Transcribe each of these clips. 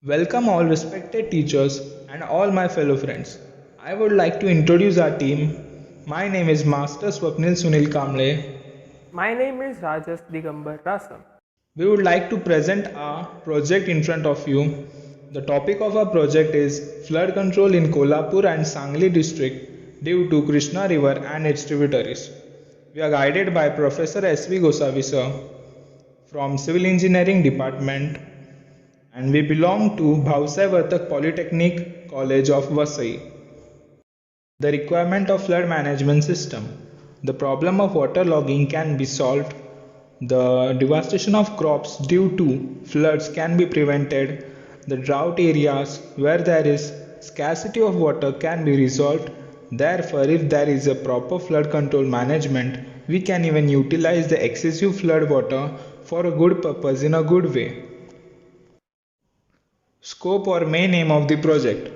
Welcome all respected teachers and all my fellow friends. I would like to introduce our team. My name is Master Swapnil Sunil Kamble. My name is Rajas Digambar Rasam. We would like to present our project in front of you. The topic of our project is flood control in Kolhapur and Sangli district due to Krishna river and its tributaries. We are guided by Professor S.V. Gosavi sir from Civil Engineering Department, and we belong to Bhavsai Vartak Polytechnic College of Vasai. The requirement of flood management system. The problem of waterlogging can be solved. The devastation of crops due to floods can be prevented. The drought areas where there is scarcity of water can be resolved. Therefore, if there is a proper flood control management, we can even utilize the excessive flood water for a good purpose in a good way. Scope or main aim of the project.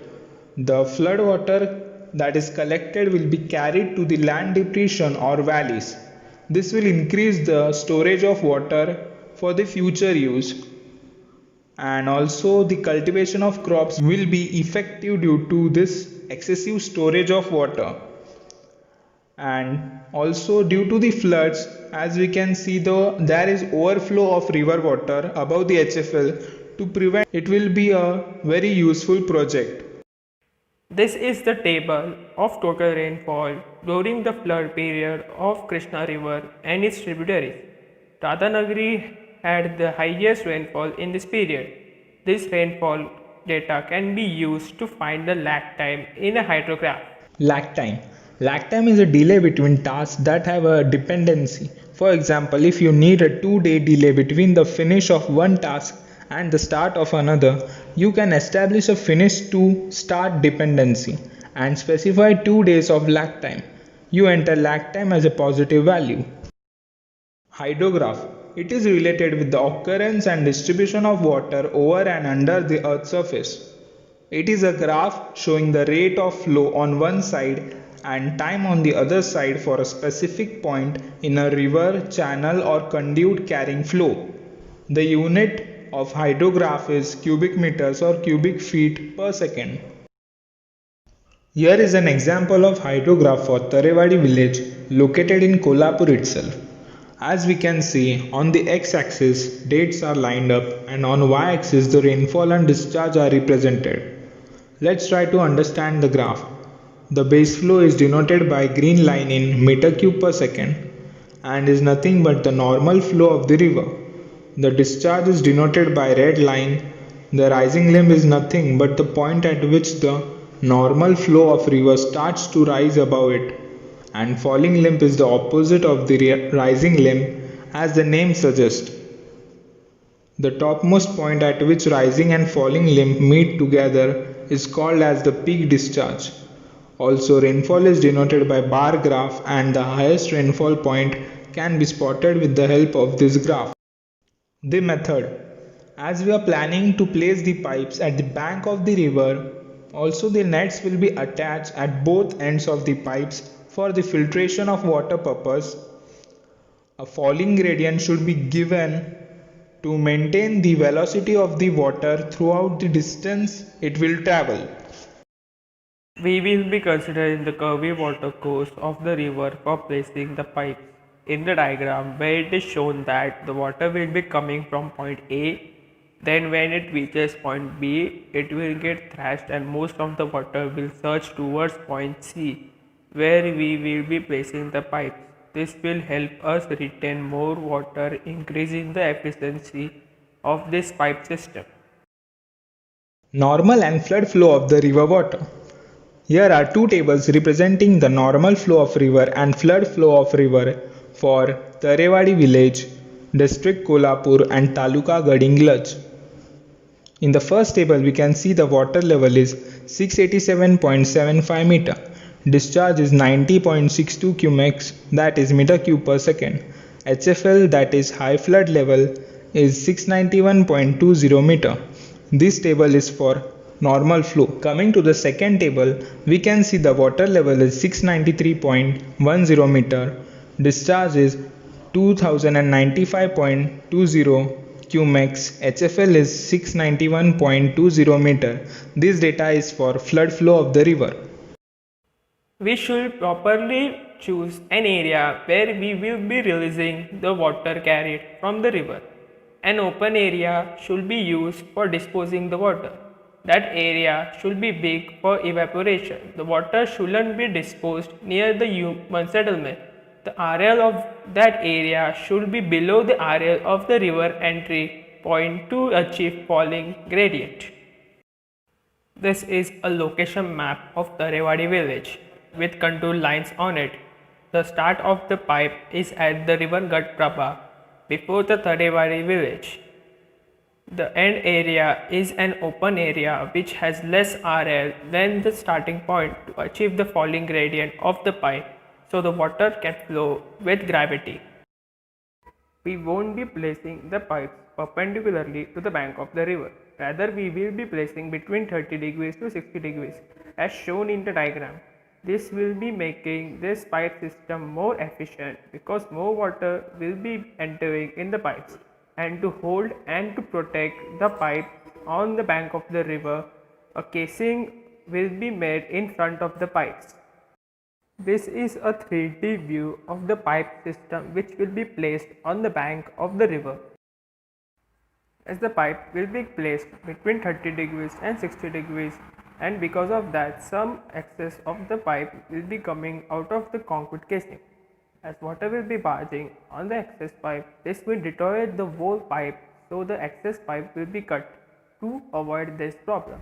The flood water that is collected will be carried to the land depression or valleys. This will increase the storage of water for the future use, and also the cultivation of crops will be effective due to this excessive storage of water. And also due to the floods, as we can see, there is overflow of river water above the HFL. To prevent it will be a very useful project. This is the table of total rainfall during the flood period of Krishna River and its tributaries. Radhanagari had the highest rainfall in this period. This rainfall data can be used to find the lag time in a hydrograph. Lag time. Lag time is a delay between tasks that have a dependency. For example, if you need a 2-day delay between the finish of one task and the start of another, you can establish a finish to start dependency and specify 2 days of lag time. You enter lag time as a positive value. Hydrograph. It is related with the occurrence and distribution of water over and under the earth's surface. It is a graph showing the rate of flow on one side and time on the other side for a specific point in a river, channel or conduit carrying flow. The unit of hydrograph is cubic meters or cubic feet per second. Here is an example of hydrograph for Tarewadi village located in Kolhapur itself. As we can see, on the x-axis dates are lined up and on y-axis the rainfall and discharge are represented. Let's try to understand the graph. The base flow is denoted by green line in meter cube per second and is nothing but the normal flow of the river. The discharge is denoted by red line. The rising limb is nothing but the point at which the normal flow of river starts to rise above it, and falling limb is the opposite of the rising limb, as the name suggests. The topmost point at which rising and falling limb meet together is called as the peak discharge. Also, rainfall is denoted by bar graph and the highest rainfall point can be spotted with the help of this graph. The method. As we are planning to place the pipes at the bank of the river, also the nets will be attached at both ends of the pipes for the filtration of water purpose. A falling gradient should be given to maintain the velocity of the water throughout the distance it will travel. We will be considering the curvy water course of the river for placing the pipes. In the diagram where it is shown that the water will be coming from point A, then when it reaches point B, it will get thrashed and most of the water will surge towards point C, where we will be placing the pipes. This will help us retain more water, increasing the efficiency of this pipe system. Normal and flood flow of the river water. Here are two tables representing the normal flow of river and flood flow of river for Tarewadi village, district Kolhapur and Taluka Gadinglaj. In the first table we can see the water level is 687.75 meter. Discharge is 90.62 cumex, that is meter cube per second. HFL, that is high flood level, is 691.20 meter. This table is for normal flow. Coming to the second table, we can see the water level is 693.10 meter. Discharge is 2095.20 cumex, HFL is 691.20 meter. This data is for flood flow of the river. We should properly choose an area where we will be releasing the water carried from the river. An open area should be used for disposing the water. That area should be big for evaporation. The water shouldn't be disposed near the human settlement. The RL of that area should be below the RL of the river entry point to achieve falling gradient. This is a location map of Tarewadi village with contour lines on it. The start of the pipe is at the river Gatprabha before the Tarewadi village. The end area is an open area which has less RL than the starting point to achieve the falling gradient of the pipe so the water can flow with gravity. We won't be placing the pipes perpendicularly to the bank of the river. Rather, we will be placing between 30 degrees to 60 degrees as shown in the diagram. This will be making this pipe system more efficient because more water will be entering in the pipes. And to hold and to protect the pipe on the bank of the river, a casing will be made in front of the pipes. This is a 3D view of the pipe system which will be placed on the bank of the river. As the pipe will be placed between 30 degrees and 60 degrees, and because of that some excess of the pipe will be coming out of the concrete casing. As water will be barging on the excess pipe, this will deteriorate the whole pipe, so the excess pipe will be cut to avoid this problem.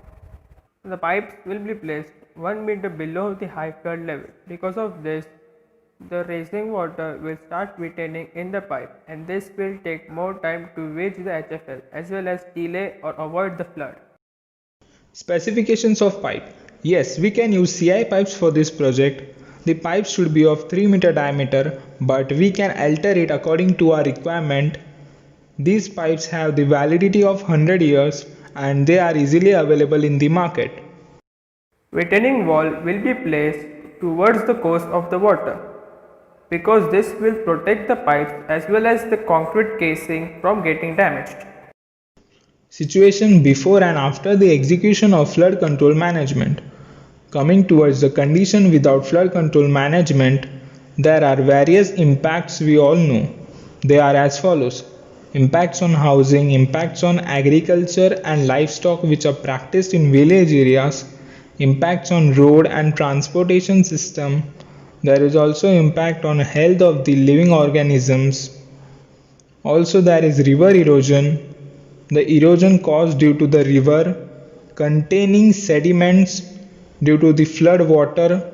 The pipes will be placed 1 meter below the high flood level. Because of this, the rising water will start retaining in the pipe, and this will take more time to reach the HFL as well as delay or avoid the flood. Specifications of pipe. Yes, we can use CI pipes for this project. The pipes should be of 3 meter diameter, but we can alter it according to our requirement. These pipes have the validity of 100 years and they are easily available in the market. Retaining wall will be placed towards the course of the water because this will protect the pipes as well as the concrete casing from getting damaged. Situation before and after the execution of flood control management. Coming towards the condition without flood control management, there are various impacts we all know. They are as follows: impacts on housing, impacts on agriculture and livestock which are practiced in village areas, impacts on road and transportation system. There is also impact on health of the living organisms. Also there is river erosion, the erosion caused due to the river containing sediments due to the flood water.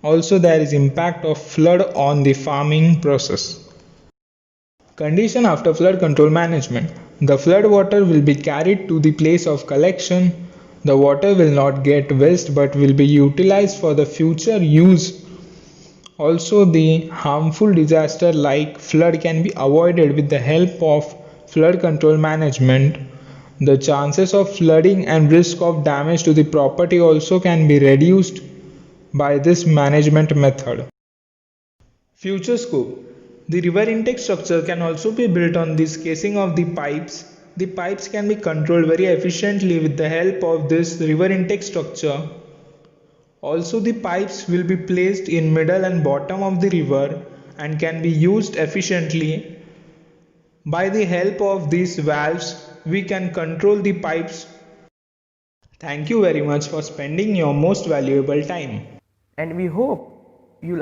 Also there is impact of flood on the farming process. Condition after flood control management. The flood water will be carried to the place of collection. The water will not get waste but will be utilized for the future use. Also the harmful disaster like flood can be avoided with the help of flood control management. The chances of flooding and risk of damage to the property also can be reduced by this management method. Future scope. The river intake structure can also be built on this casing of the pipes. The pipes can be controlled very efficiently with the help of this river intake structure. Also the pipes will be placed in middle and bottom of the river and can be used efficiently. By the help of these valves, we can control the pipes. Thank you very much for spending your most valuable time. And we hope you like